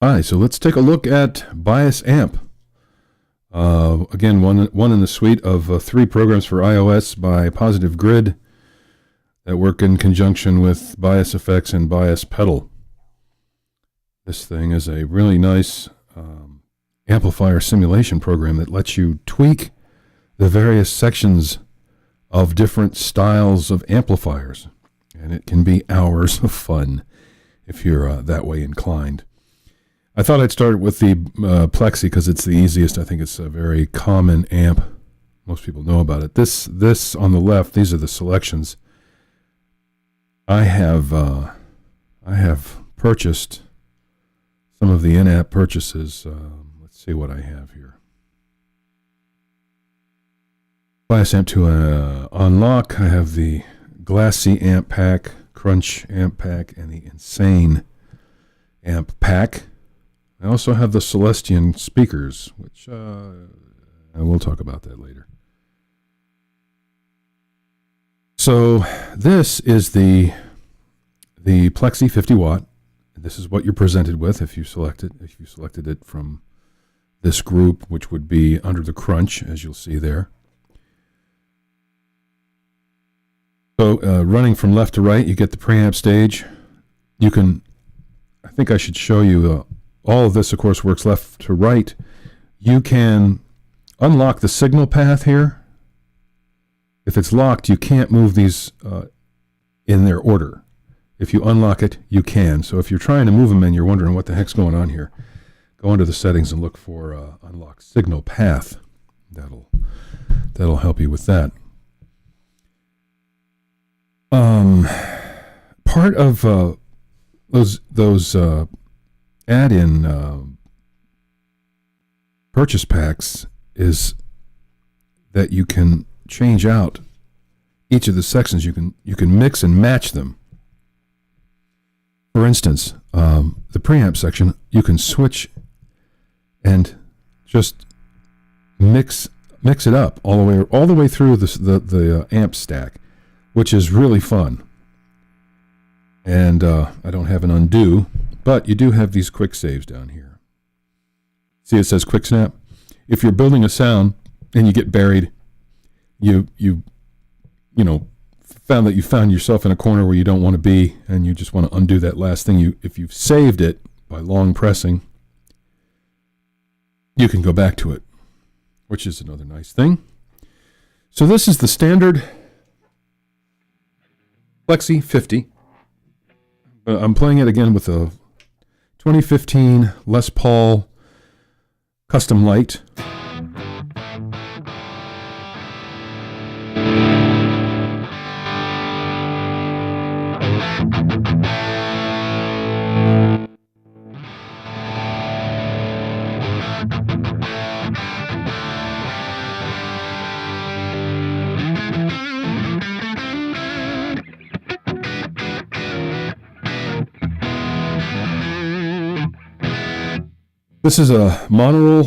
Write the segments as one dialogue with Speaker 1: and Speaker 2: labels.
Speaker 1: Hi, so let's take a look at Bias Amp. Again, one in the suite of 3 programs for iOS by Positive Grid that work in conjunction with Bias Effects and Bias Pedal. This thing is a really nice amplifier simulation program that lets you tweak the various sections of different styles of amplifiers. And it can be hours of fun if you're that way inclined. I thought I'd start with the Plexi because it's the easiest. I think it's a very common amp. Most people know about it. This on the left, these are the selections. I have purchased some of the in-app purchases. Let's see what I have here. Bias Amp to unlock. I have the Glassy Amp Pack, Crunch Amp Pack, and the Insane Amp Pack. I also have the Celestion speakers, which we'll talk about that later. So this is the Plexi 50 watt. This is what you're presented with if you select it. If you selected it from this group, which would be under the Crunch, as you'll see there. So running from left to right, you get the preamp stage. You can, I think I should show you, all of this, of course, works left to right. You can unlock the signal path here. If it's locked, you can't move these in their order. If you unlock it, you can. So if you're trying to move them and you're wondering what the heck's going on here, go into the settings and look for unlock signal path. That'll help you with that. Part of those add-in purchase packs is that you can change out each of the sections. You can mix and match them. For instance, the preamp section, you can switch and just mix it up all the way through the amp stack, which is really fun. And I don't have an undo, but you do have these quick saves down here. See, it says quick snap. If you're building a sound and you get buried, you found that you found yourself in a corner where you don't want to be, and you just want to undo that last thing. If you've saved it by long pressing, you can go back to it, which is another nice thing. So this is the standard Plexi 50. I'm playing it again with a 2015 Les Paul Custom Lite. This is a mono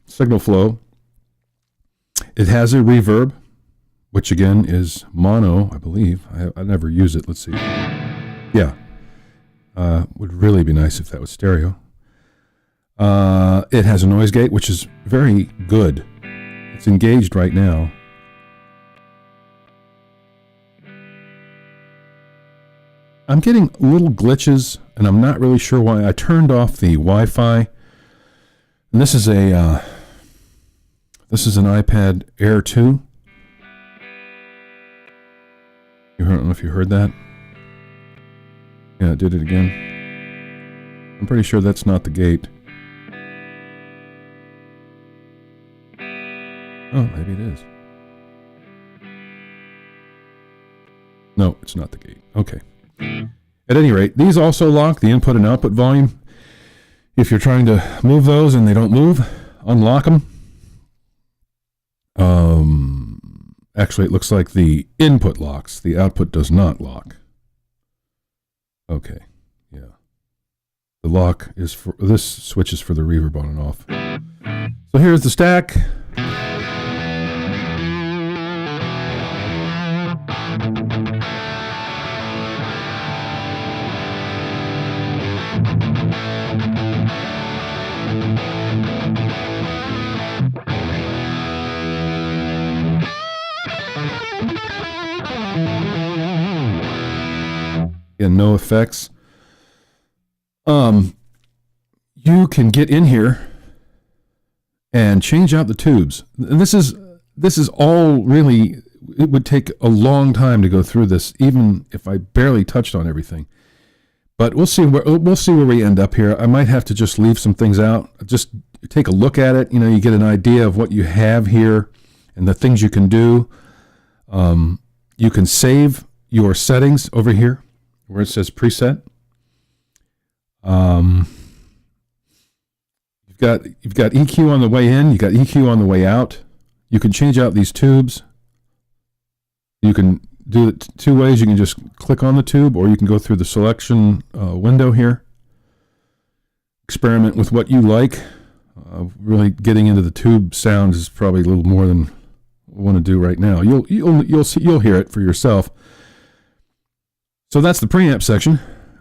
Speaker 1: signal flow. It has a reverb, which again is mono, I believe. I never use it. Let's see. Yeah. Would really be nice if that was stereo. It has a noise gate, which is very good. It's engaged right now. I'm getting little glitches, and I'm not really sure why. I turned off the Wi-Fi. And this is an iPad Air 2. I don't know if you heard that. Yeah, it did it again. I'm pretty sure that's not the gate. Oh, maybe it is. No, it's not the gate. Okay. At any rate, these also lock the input and output volume. If you're trying to move those and they don't move, unlock them. Actually, it looks like the input locks. The output does not lock. Okay, yeah. The lock is for, this switch is for the reverb on and off. So here's the stack. and no effects. You can get in here and change out the tubes. This is all really, it would take a long time to go through this, even if I barely touched on everything. But we'll see where we end up here. I might have to just leave some things out. Just take a look at it. You get an idea of what you have here and the things you can do. You can save your settings over here where it says preset. You've got EQ on the way in. You got EQ on the way out. You can change out these tubes. You can do it two ways. You can just click on the tube, or you can go through the selection window here. Experiment with what you like. Really getting into the tube sound is probably a little more than I want to do right now. You'll hear it for yourself. So that's the preamp section.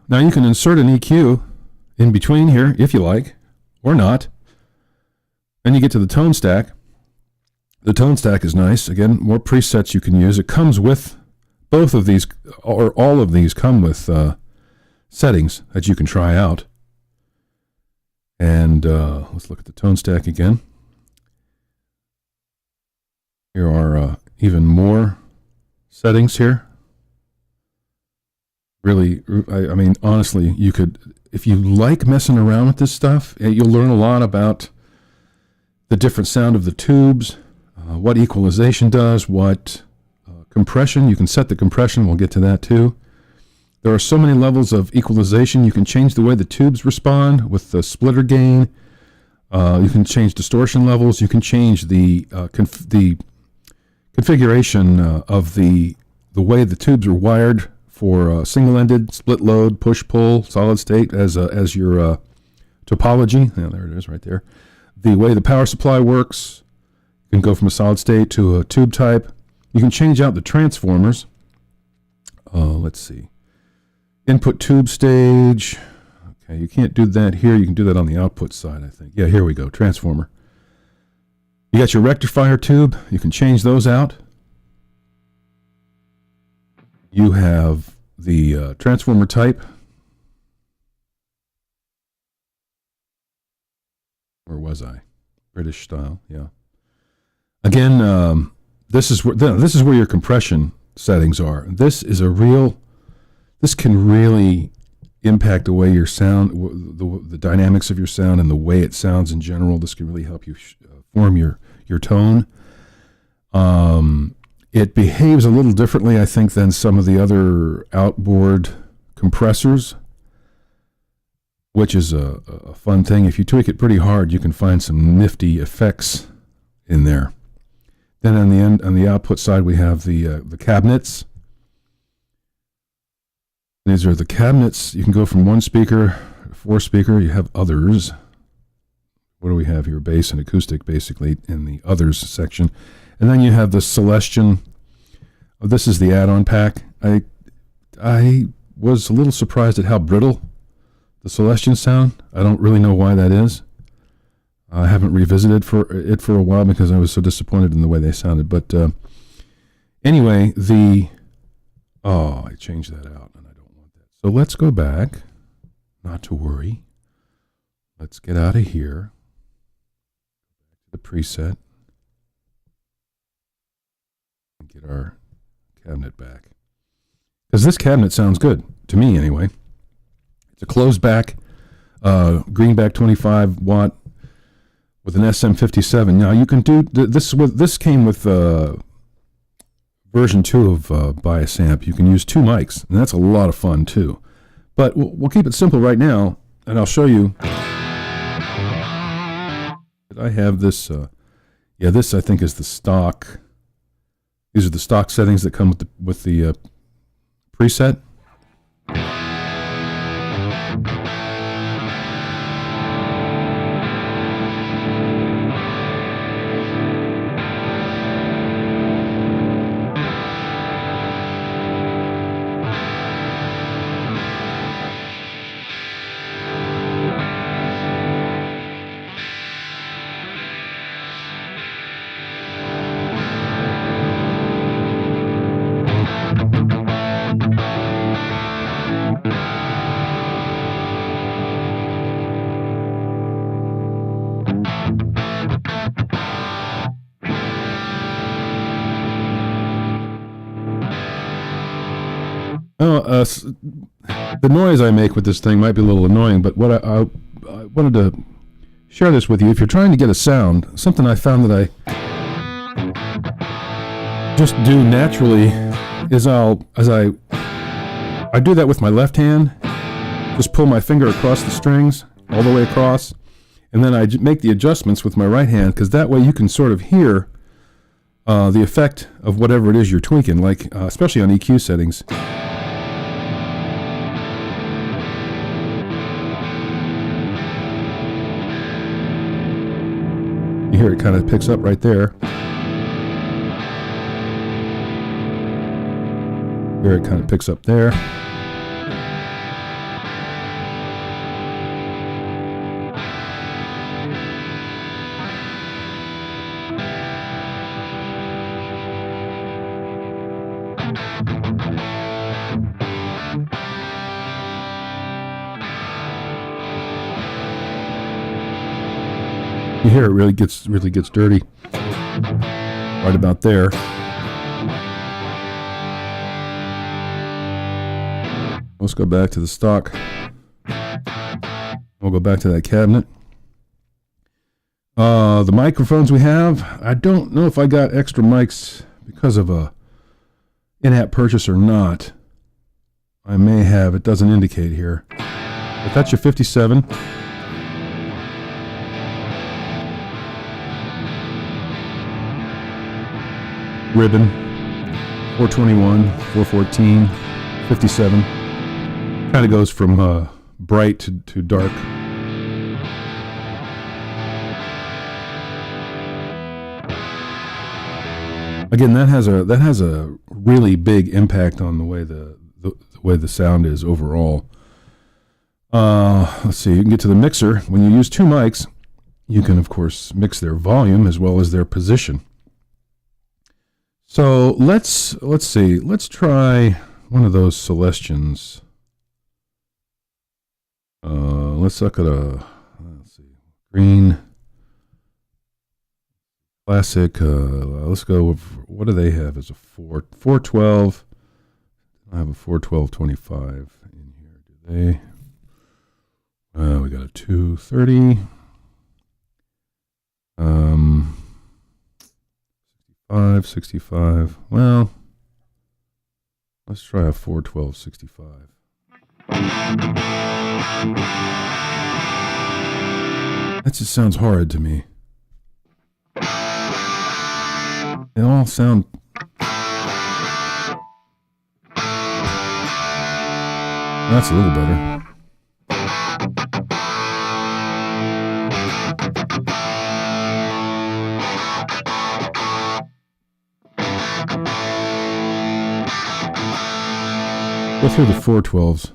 Speaker 1: Now you can insert an EQ in between here if you like, or not. Then you get to the tone stack. The tone stack is nice. Again, more presets you can use. It comes with both of these, or all of these come with settings that you can try out. And let's look at the tone stack again. Here are even more settings here. Really, I mean, honestly, you could, if you like messing around with this stuff, you'll learn a lot about the different sound of the tubes, what equalization does, what compression. You can set the compression. We'll get to that too. There are so many levels of equalization. You can change the way the tubes respond with the splitter gain. You can change distortion levels. You can change the configuration of the way the tubes are wired for single-ended, split load, push-pull, solid state as your topology. Yeah, there it is right there. The way the power supply works. You can go from a solid state to a tube type. You can change out the transformers. Let's see. Input tube stage. Okay, you can't do that here. You can do that on the output side, I think. Yeah, here we go. Transformer. You got your rectifier tube. You can change those out. You have the transformer type. Where was I? British style, yeah. Again, this is where your compression settings are. This can really impact the way your sound, the dynamics of your sound, and the way it sounds in general. This can really help you form your tone. It behaves a little differently, I think, than some of the other outboard compressors, which is a fun thing. If you tweak it pretty hard, you can find some nifty effects in there. Then on the output side, we have the cabinets. These are the cabinets. You can go from one speaker, 4 speaker. You have others. What do we have here? Bass and acoustic, basically, in the others section. And then you have the Celestion. This is the add-on pack. I was a little surprised at how brittle the Celestion sound. I don't really know why that is. I haven't revisited for a while because I was so disappointed in the way they sounded. But anyway, I changed that out, and I don't want that. So let's go back. Not to worry. Let's get out of here. The preset. And get our cabinet back. Because this cabinet sounds good, to me anyway. It's a closed back, greenback 25 watt with an SM57. Now you can do this. This came with version 2 of Bias Amp. You can use 2 mics, and that's a lot of fun too. But we'll keep it simple right now, and I'll show you. I have this. This I think is the stock. These are the stock settings that come with the preset. Oh, the noise I make with this thing might be a little annoying, but what I wanted to share this with you. If you're trying to get a sound, something I found that I just do naturally is I do that with my left hand. Just pull my finger across the strings all the way across, and then I make the adjustments with my right hand, because that way you can sort of hear the effect of whatever it is you're tweaking, like especially on EQ settings. You hear it kind of picks up right there. Here it kind of picks up there. You hear it really gets dirty right about there. Let's go back to the stock. We'll go back to that cabinet. The microphones we have, I don't know if I got extra mics because of a in-app purchase or not. I may have, it doesn't indicate here. But that's your 57. Ribbon, 421, 414, 57. Kind of goes from bright to dark. Again, that has a really big impact on the way the sound is overall. Let's see. You can get to the mixer. When you use two mics, you can of course mix their volume as well as their position. So let's see. Let's try one of those Celestians. Let's look at let's see, green classic. Let's go with, what do they have as a 412? I have a 41225 in here. Do they? We got a 230. 65. Well, let's try a 41265. That just sounds horrid to me. They all sound... That's a little better. Go through the 412s.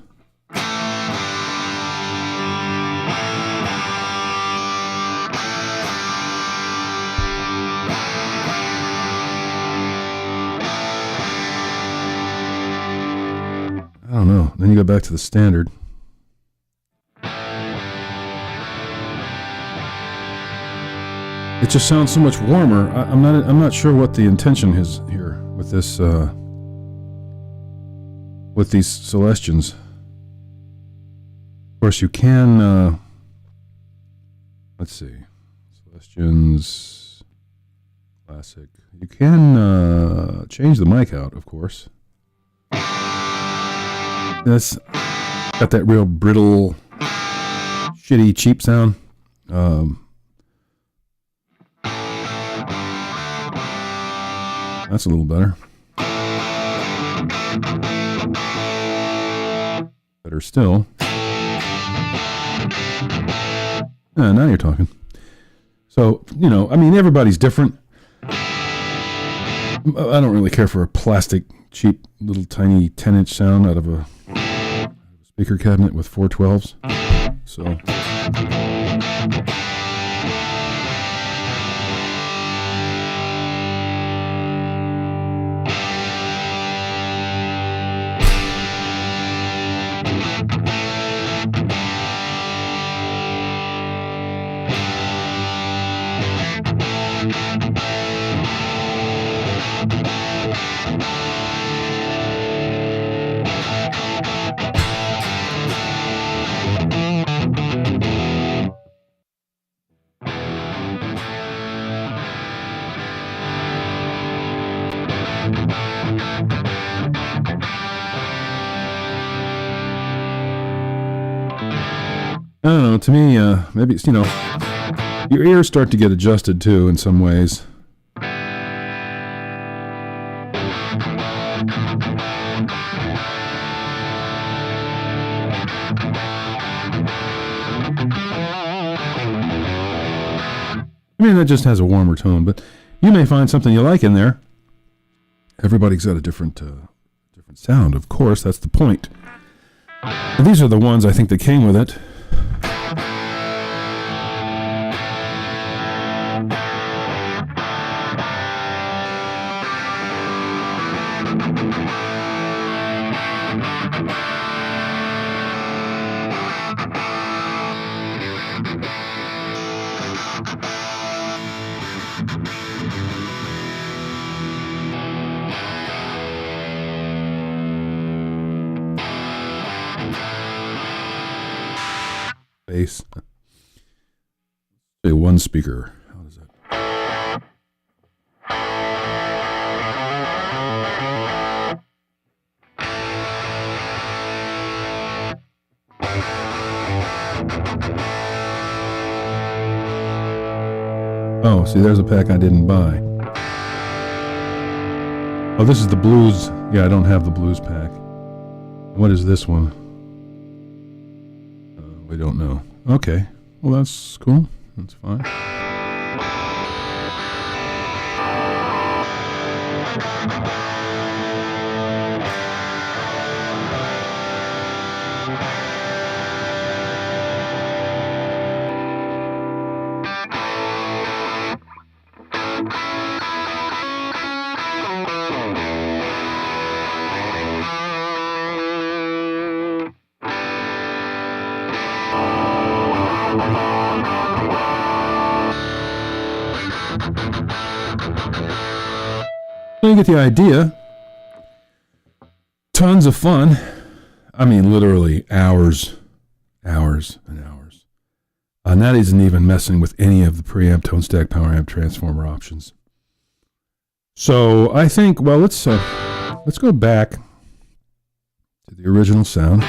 Speaker 1: I don't know. Then you go back to the standard. It just sounds so much warmer. I'm not sure what the intention is here with this with these Celestians. Of course, you can let's see, Celestians classic. You can change the mic out, of course. That's got that real brittle, shitty, cheap sound. That's a little better. Better still. Now you're talking. So, you know, I mean, everybody's different. I don't really care for a plastic, cheap, little tiny 10-inch sound out of a speaker cabinet with 412s. So... I don't know. To me, maybe it's, your ears start to get adjusted too in some ways. I mean, that just has a warmer tone, but you may find something you like in there. Everybody's got a different sound, of course. That's the point. And these are the ones I think that came with it. Bass. Say one speaker. How does that? Oh, see, there's a pack I didn't buy. Oh, this is the blues. Yeah, I don't have the blues pack. What is this one? We don't know. Okay. Well, that's cool. That's fine. You get the idea. Tons of fun. I mean, literally hours and hours. And that isn't even messing with any of the preamp, tone stack, power amp, transformer options. So I think, well, let's go back to the original sound.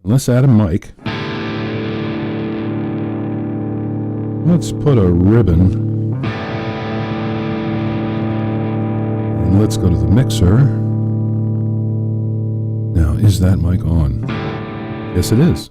Speaker 1: Let's add a mic. Let's put a ribbon. And let's go to the mixer. Now, is that mic on? Yes, it is.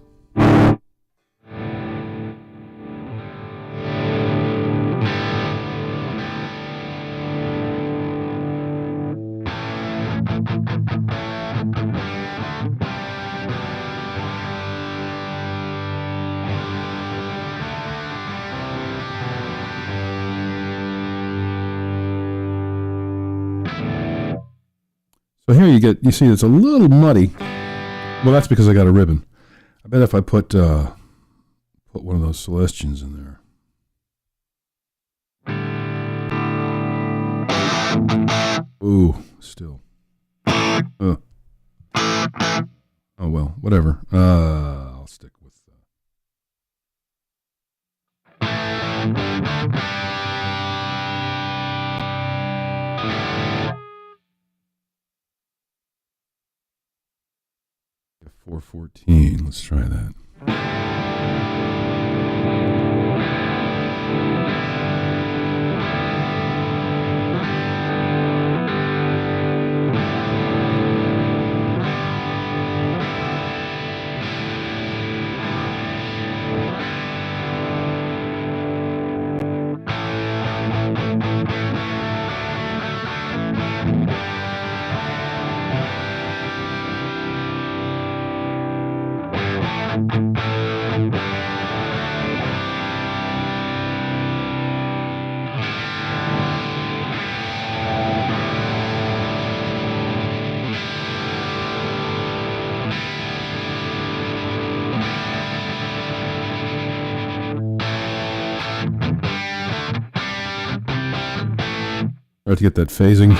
Speaker 1: So here you see it's a little muddy. Well, that's because I got a ribbon. I bet if I put one of those Celestians in there. Ooh, still. Oh well, whatever. I'll stick with. 414. Let's try that. Try to get that phasing.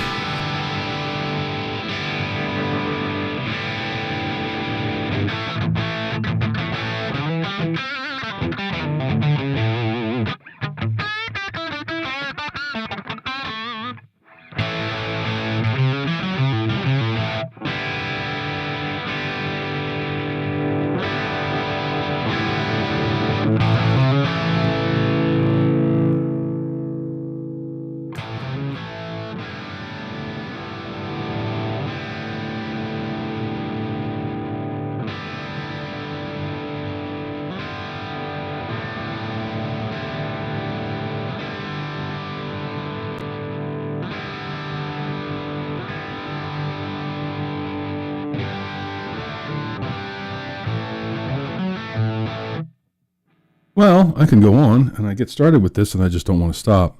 Speaker 1: Well, I can go on, and I get started with this, and I just don't want to stop.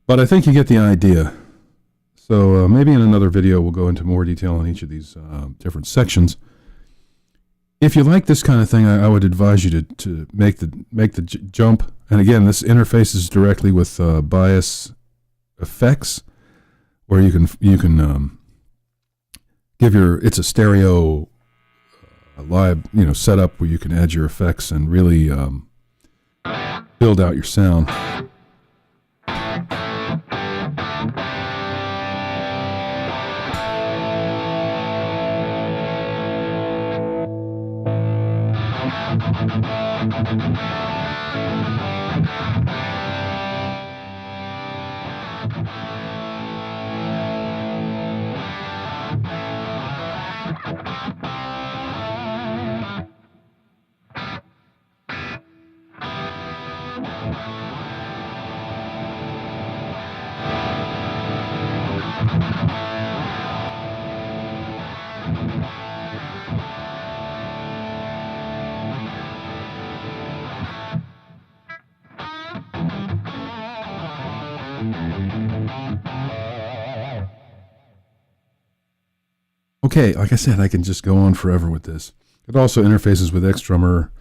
Speaker 1: But I think you get the idea. So maybe in another video we'll go into more detail on each of these different sections. If you like this kind of thing, I would advise you to make the jump. And again, this interfaces directly with bias effects, where you can give it's a stereo live setup where you can add your effects and really build out your sound. Okay, like I said, I can just go on forever with this. It also interfaces with Xdrummer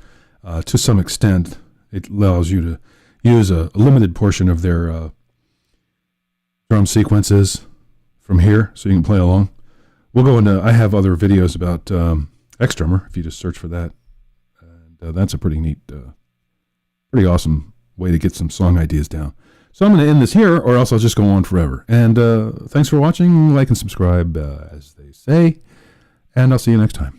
Speaker 1: to some extent. It allows you to use a limited portion of their drum sequences from here, so you can play along. We'll go into, I have other videos about Xdrummer, if you just search for that. And that's a pretty neat, pretty awesome way to get some song ideas down. So I'm going to end this here, or else I'll just go on forever. And thanks for watching. Like and subscribe, as they say. And I'll see you next time.